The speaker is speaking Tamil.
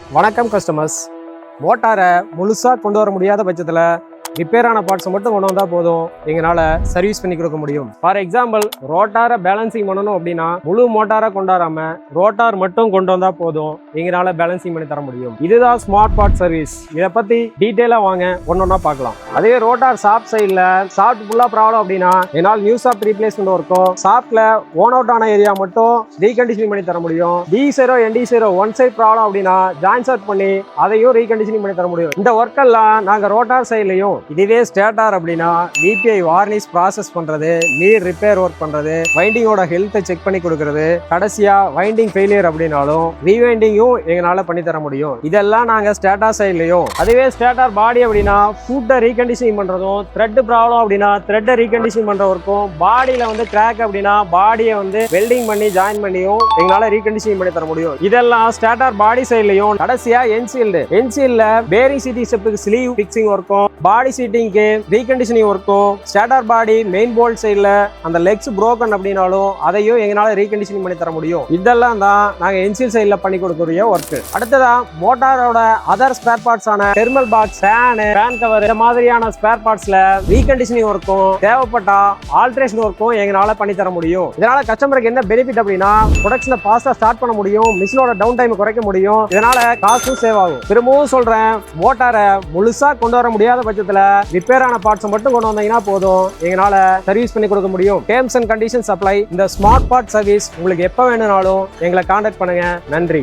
வணக்கம் கஸ்டமர்ஸ். மோட்டாரை முழுசாக கொண்டு வர முடியாத பட்சத்தில் ரிப்பேரான பார்ட்ஸை மட்டும் கொண்டு வந்தால் போதும், எங்களால் சர்வீஸ் பண்ணி கொடுக்க முடியும். ஃபார் எக்ஸாம்பிள், ரோட்டாரை பேலன்சிங் பண்ணணும் அப்படின்னா முழு மோட்டாரை கொண்டாடாம ரோட்டார் மட்டும் கொண்டு வந்தால் போதும், எங்களால் பேலன்சிங் பண்ணி தர முடியும். இதுதான் ஸ்மார்ட் பார்ட் சர்வீஸ். இதை பற்றி டீட்டெயிலாக வாங்க ஒன்றொன்னா பார்க்கலாம். அதே ரோட்டார் ஷாப் சைடில் ஷாஃப்ட் ஃபுல்லாக ப்ராப்ளம் அப்படின்னா என்னால் நியூ ஷாஃப்ட் ரீப்ளேஸ்மெண்ட் இருக்கும். ஷாஃப்டில் ஓன் அவுட் ஆன ஏரியா மட்டும் ரீகண்டிஷனிங் பண்ணி தர முடியும். D0 ND0 one side problem அப்படின்னா ஜாயின் ஷாட் பண்ணி அதையும் ரீகண்டிஷனிங் பண்ணி தர முடியும். இந்த ஒர்க் எல்லாம் நாங்கள் ரோட்டார் சைட்லையும், இதுவே ஸ்டேட்டார் அப்படின்னா VPI வார்னிஷ் ப்ராசஸ் பண்றது, லீட் ரிப்பேர் ஒர்க் பண்றது, வைண்டிங்கோட ஹெல்த்தை செக் பண்ணி கொடுக்கறது, கடைசியா வைண்டிங் ஃபெயிலியர் அப்படின்னாலும் ரீவைண்டிங்கும் எங்களால பண்ணி தர முடியும். இதெல்லாம் நாங்க ஸ்டேட்டார் சைட்லயும். அதுவே ஸ்டேட்டார் பாடி அப்படின்னா ஃபுட்டை ரீகண்டிஷனிங் பண்றதும், த்ரெட் ப்ராப்ளம் அப்படின்னா த்ரெட்டை ரீகண்டிஷனிங் பண்ற ஒர்க்கும், பாடியில வந்து கிராக் அப்படின்னா பாடியை வந்து வெல்டிங் பண்ணி ஜாயின் பண்ணியும் எங்களால ரீகண்டிஷனிங் பண்ணி தர முடியும். இதெல்லாம் ஸ்டேட்டார் பாடி சைட்லயும். கடைசியா என்சீல்ட்ல பேரிங் சீட்டிங் ஸ்டெப்புக்கு ஸ்லீவ் ஃபிக்சிங் ஒர்க்கும், பாடி சீட்டிங்க்கு ரீகண்டிஷனிங் ஒர்க்கும், ஸ்டார்டர் பாடி மெயின் போல்ட் சைடில் அந்த லெக்ஸ் புரோக்கன் அப்படின்னாலும் அதையும் எங்களால் ரீகண்டிஷனிங் பண்ணி தர முடியும். இதெல்லாம் தான் நாங்கள் என்சீல் சைடில் பண்ணி கொடுக்கக்கூடிய ஒர்க். அடுத்ததா மோட்டாரோட அதர் ஸ்பேர் பார்ட்ஸ் ஆன தெர்மல் பாக்ஸ், ஃபேன் கவர், இந்த மாதிரியான ஸ்பேர் பார்ட்ஸ்ல ரீகண்டிஷனிங் ஒர்க்கும், தேவைப்பட்டா ஆல்ட்ரேஷன் ஒர்க்கும் எங்களால் பண்ணி தர முடியும். இதனால கஸ்டமருக்கு என்ன பெனிஃபிட் அப்படின்னா, ப்ரொடக்ஷனை ஃபாஸ்டா ஸ்டார்ட் பண்ண முடியும், மிஷினோட டவுன் டைம் குறைக்க முடியும். இதனால காசும் சேவ் ஆகும். திரும்பவும் சொல்றேன், மோட்டாரை முழுசா கொண்டு வர முடியாத பட்சத்தில் ரிப்பேரான பார்ட்ஸ் மட்டும் கொண்டு வந்தீங்கன்னா போதும், எங்களால சர்வீஸ் பண்ணி கொடுக்க முடியும். Terms and conditions apply. இந்த ஸ்மார்ட் பார்ட் சர்வீஸ் உங்களுக்கு எப்ப வேணும்னாலும் எங்களை கான்டாக்ட் பண்ணுங்க. நன்றி.